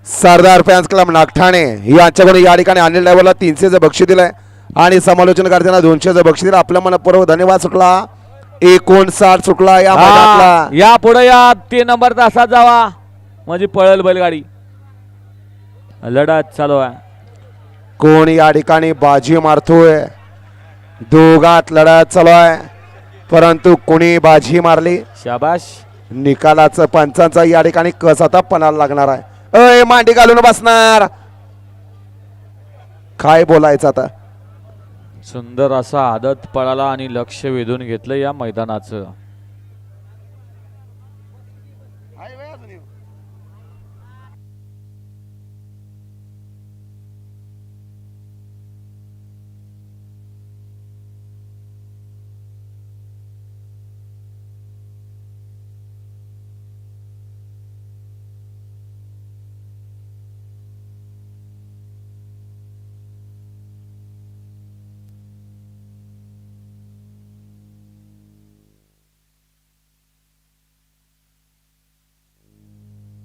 सरदार fans club Nagthane यांच्याकडून या ठिकाणी अनिल ड्रायव्हरला 300चं बक्षीस दिलंय आणि समालोचन करताना 200चं बक्षीस दिलं. आपल्या मनपूर्वक धन्यवाद. सुटला 59 सुटला या मैदानातला. या पुढे या 3 नंबर तासात जावा म्हणजे पळेल बैलगाडी. लढत चालू आहे. कोण या ठिकाणी बाजी मारतोय. दोघात लढत चालू आहे परंतु कोणी बाजी मारली. शाबाश. निकालाचं पंचांचा या ठिकाणी कस आता पणाला लागणार आहे. अय मांडी घालून बसणार. काय बोलायचं आता. सुंदर असा आदत पळाला आणि लक्ष वेधून घेतलं या मैदानाचं.